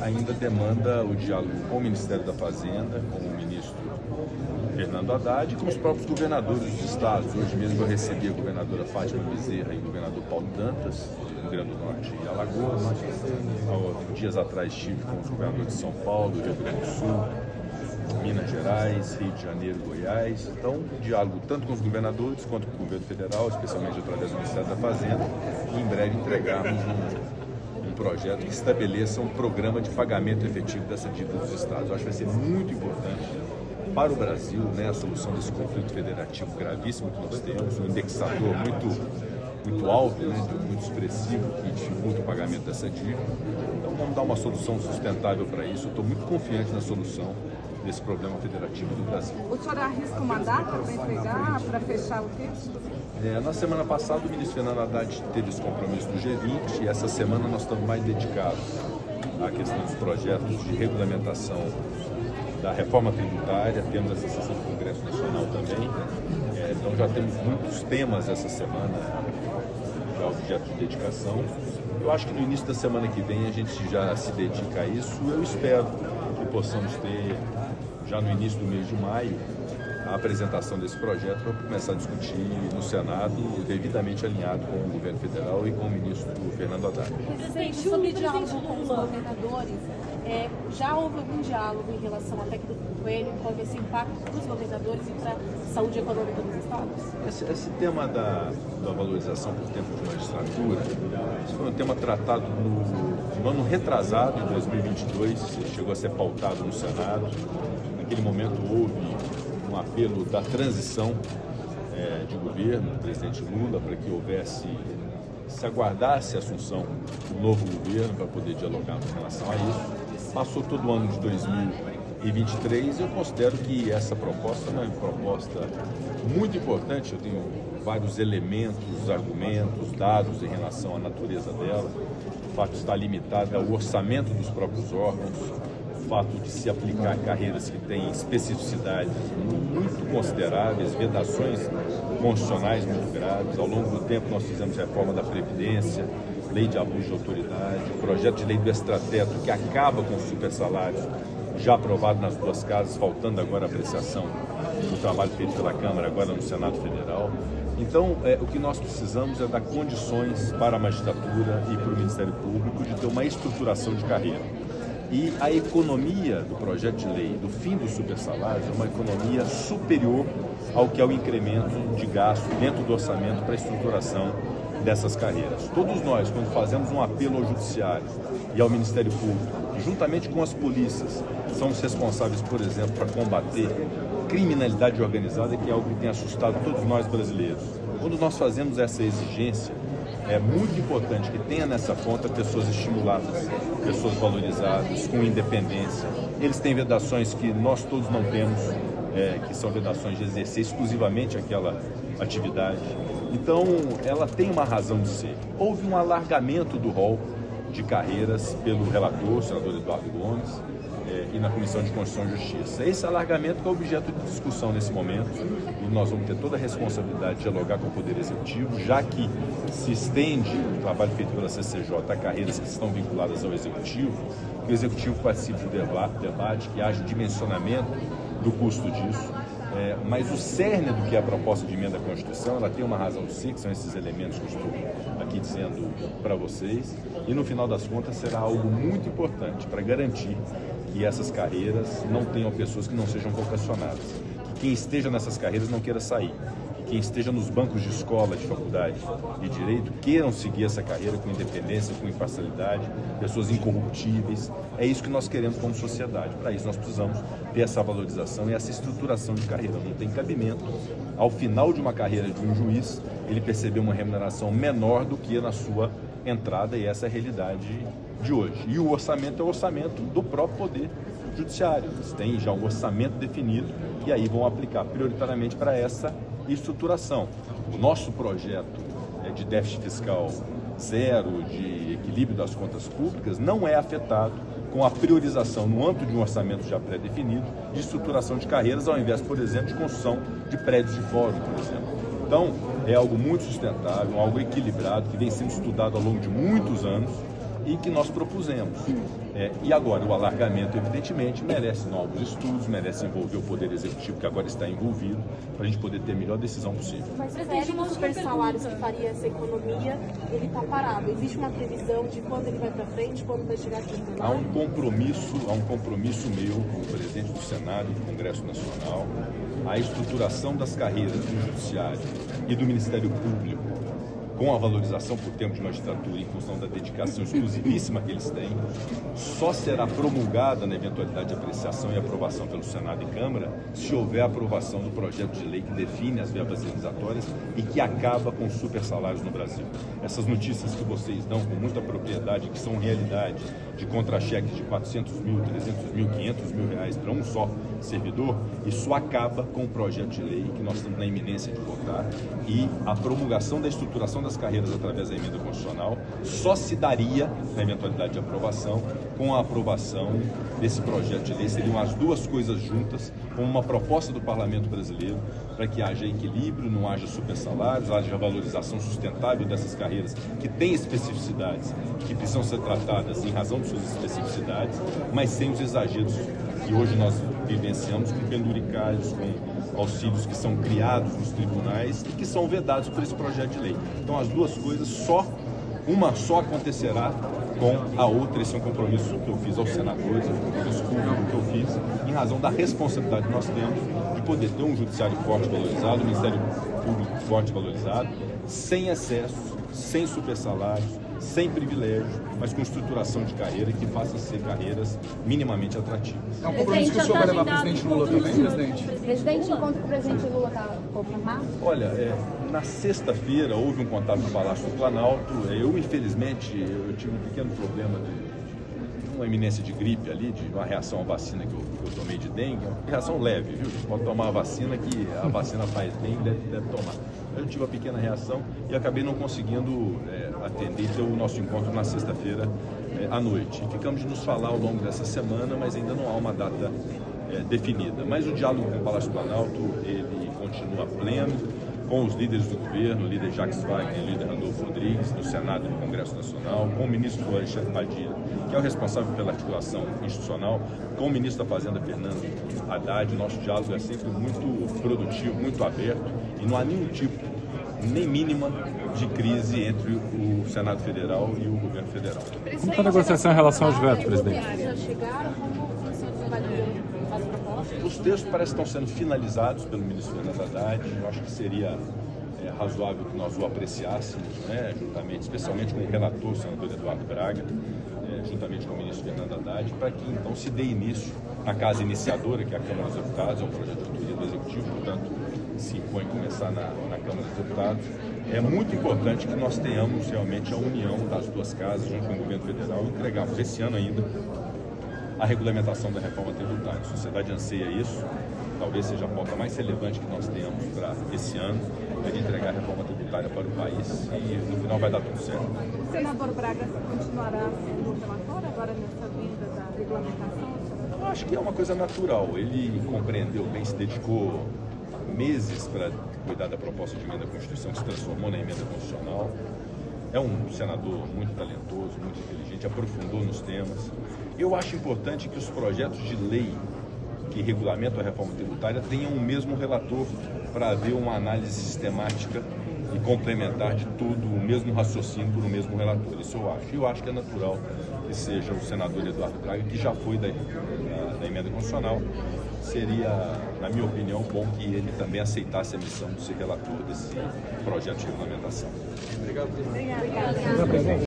Ainda demanda o diálogo com o Ministério da Fazenda, com o ministro Fernando Haddad e com os próprios governadores dos estados. Hoje mesmo eu recebi a governadora Fátima Bezerra e o governador Paulo Dantas, do Rio Grande do Norte e Alagoas. Dias atrás estive com os governadores de São Paulo, Rio Grande do Sul, Minas Gerais, Rio de Janeiro e Goiás. Então, diálogo tanto com os governadores quanto com o governo federal, especialmente através do Ministério da Fazenda, e em breve entregarmos um projeto que estabeleça um programa de pagamento efetivo dessa dívida dos estados. Eu acho que vai ser muito importante para o Brasil, né, a solução desse conflito federativo gravíssimo que nós temos, um indexador muito alto, né, muito expressivo, que dificulta o pagamento dessa dívida. Então vamos dar uma solução sustentável para isso. Eu estou muito confiante na solução desse problema federativo do Brasil. O senhor arrisca uma data para entregar, para fechar o texto? Na semana passada, o ministro Fernando Haddad teve esse compromisso do G20 e essa semana nós estamos mais dedicados à questão dos projetos de regulamentação da reforma tributária. Temos essa sessão do Congresso Nacional também. Então já temos muitos temas essa semana já objeto de dedicação. Eu acho que no início da semana que vem a gente já se dedica a isso. Eu espero que possamos ter, já no início do mês de maio, a apresentação desse projeto para começar a discutir no Senado, devidamente alinhado com o governo federal e com o ministro Fernando Haddad. Presidente, sobre diálogo com os governadores, já houve algum diálogo em relação à PEC do Coelho, qual vai ser o impacto para os governadores e para a saúde econômica dos estados? Esse tema da valorização por tempo de magistratura, esse foi um tema tratado no ano retrasado, em 2022, chegou a ser pautado no Senado. Naquele momento houve um apelo da transição de governo do presidente Lula para que se aguardasse a assunção do novo governo para poder dialogar em relação a isso. Passou todo o ano de 2023 e eu considero que essa proposta é uma proposta muito importante. Eu tenho vários elementos, argumentos, dados em relação à natureza dela. O fato de estar limitada ao orçamento dos próprios órgãos, o fato de se aplicar carreiras que têm especificidades muito consideráveis, vedações constitucionais muito graves. Ao longo do tempo nós fizemos reforma da Previdência, lei de abuso de autoridade, o projeto de lei do extrateto que acaba com os supersalários, já aprovado nas duas casas, faltando agora a apreciação do trabalho feito pela Câmara, agora no Senado Federal. Então, o que nós precisamos é dar condições para a magistratura e para o Ministério Público de ter uma estruturação de carreira. E a economia do projeto de lei do fim dos supersalários é uma economia superior ao que é o incremento de gasto dentro do orçamento para a estruturação dessas carreiras. Todos nós, quando fazemos um apelo ao Judiciário e ao Ministério Público, juntamente com as polícias, somos responsáveis, por exemplo, para combater criminalidade organizada, que é algo que tem assustado todos nós brasileiros. Quando nós fazemos essa exigência, é muito importante que tenha nessa ponta pessoas estimuladas, pessoas valorizadas, com independência. Eles têm vedações que nós todos não temos, que são vedações de exercer exclusivamente aquela atividade. Então, ela tem uma razão de ser. Houve um alargamento do rol de carreiras pelo relator, o senador Eduardo Gomes, e na Comissão de Constituição e Justiça. Esse alargamento que é objeto de discussão nesse momento, e nós vamos ter toda a responsabilidade de dialogar com o Poder Executivo, já que se estende o trabalho feito pela CCJ a carreiras que estão vinculadas ao Executivo, que o Executivo participe do debate, que haja dimensionamento do custo disso. Mas o cerne do que é a proposta de emenda à Constituição, ela tem uma razão de ser, que são esses elementos que eu estou aqui dizendo para vocês, e no final das contas será algo muito importante para garantir que essas carreiras não tenham pessoas que não sejam vocacionadas, que quem esteja nessas carreiras não queira sair, que quem esteja nos bancos de escola, de faculdade de direito queiram seguir essa carreira com independência, com imparcialidade, pessoas incorruptíveis. É isso que nós queremos como sociedade. Para isso nós precisamos ter essa valorização e essa estruturação de carreira. Não tem cabimento, ao final de uma carreira de um juiz, ele perceber uma remuneração menor do que na sua entrada, e essa é a realidade de hoje. E o orçamento é o orçamento do próprio Poder Judiciário. Eles têm já um orçamento definido e aí vão aplicar prioritariamente para essa estruturação. O nosso projeto de déficit fiscal zero, de equilíbrio das contas públicas, não é afetado com a priorização no âmbito de um orçamento já pré-definido de estruturação de carreiras, ao invés, por exemplo, de construção de prédios de fórum, por exemplo. Então, é algo muito sustentável, algo equilibrado, que vem sendo estudado ao longo de muitos anos e que nós propusemos. E agora, o alargamento, evidentemente, merece novos estudos, merece envolver o Poder Executivo, que agora está envolvido, para a gente poder ter a melhor decisão possível. Mas presidente, os super salários que faria essa economia, ele está parado. Existe uma previsão de quando ele vai para frente, quando vai chegar aqui no Há um compromisso meu como presidente do Senado e do Congresso Nacional, a estruturação das carreiras do Judiciário e do Ministério Público, com a valorização por tempo de magistratura em função da dedicação exclusivíssima que eles têm, só será promulgada na eventualidade de apreciação e aprovação pelo Senado e Câmara se houver aprovação do projeto de lei que define as verbas indenizatórias e que acaba com os super salários no Brasil. Essas notícias que vocês dão com muita propriedade, que são realidade, de contra-cheques de 400 mil, 300 mil, 500 mil reais para um só servidor, isso acaba com o projeto de lei que nós estamos na iminência de votar, e a promulgação da estruturação das carreiras através da emenda constitucional só se daria, na eventualidade de aprovação, com a aprovação desse projeto de lei. Seriam as duas coisas juntas, como uma proposta do Parlamento brasileiro, para que haja equilíbrio, não haja supersalários, haja valorização sustentável dessas carreiras que têm especificidades, que precisam ser tratadas em razão de suas especificidades, mas sem os exageros que hoje nós vivenciamos com penduricalhos, com auxílios que são criados nos tribunais e que são vedados por esse projeto de lei. Então as duas coisas, uma só acontecerá com a outra. Esse é um compromisso que eu fiz aos senadores, é um compromisso público que eu fiz em razão da responsabilidade que nós temos de poder ter um judiciário forte e valorizado, um Ministério Público forte e valorizado, sem excessos, sem supersalários, sem privilégio, mas com estruturação de carreira que faça ser carreiras minimamente atrativas. É um compromisso que o senhor vai levar para o presidente Lula também, presidente? Presidente, enquanto o presidente Lula está confirmado? Olha, na sexta-feira houve um contato no Palácio do Planalto. Eu, infelizmente, eu tive um pequeno problema de uma iminência de gripe ali, de uma reação à vacina que eu tomei de dengue. Uma reação leve, viu? Você pode tomar a vacina, que a vacina faz bem, deve tomar. Eu tive uma pequena reação e acabei não conseguindo atender o nosso encontro na sexta-feira à noite. E ficamos de nos falar ao longo dessa semana, mas ainda não há uma data definida. Mas o diálogo com o Palácio do Planalto, ele continua pleno, com os líderes do governo, o líder Jacques Wagner, o líder Randolfo Rodrigues, no Senado e no Congresso Nacional, com o ministro Alexandre Padilha, que é o responsável pela articulação institucional, com o ministro da Fazenda, Fernando Haddad. O nosso diálogo é sempre muito produtivo, muito aberto, e não há nenhum tipo, nem mínima, de crise entre o Senado Federal e o governo federal. Como está a negociação em relação aos vetos, presidente? Os textos parecem que estão sendo finalizados pelo ministro Fernando Haddad. Eu acho que seria razoável que nós o apreciássemos, né, juntamente, especialmente com o relator, o senador Eduardo Braga, juntamente com o ministro Fernando Haddad, para que então se dê início à casa iniciadora, que é a Câmara dos Deputados, é um projeto de autoria do Executivo, portanto, se impõe começar na Câmara dos Deputados. É muito importante que nós tenhamos realmente a união das duas casas, junto com o governo federal, e entregarmos esse ano ainda a regulamentação da reforma tributária. A sociedade anseia isso, talvez seja a pauta mais relevante que nós tenhamos para esse ano, é de entregar a reforma tributária para o país, e no final vai dar tudo certo. O senador Braga continuará sendo o relator agora nessa vinda da regulamentação? Eu acho que é uma coisa natural. Ele compreendeu bem, se dedicou meses para cuidar da proposta de emenda à Constituição, que se transformou na emenda constitucional. É um senador muito talentoso, muito inteligente, aprofundou nos temas. Eu acho importante que os projetos de lei que regulamentam a reforma tributária tenham o mesmo relator, para haver uma análise sistemática e complementar de tudo, o mesmo raciocínio por o mesmo relator. Isso eu acho. E eu acho que é natural que seja o senador Eduardo Braga, que já foi da emenda constitucional. Seria, na minha opinião, bom que ele também aceitasse a missão de ser relator desse projeto de regulamentação. Obrigado, presidente. Obrigada.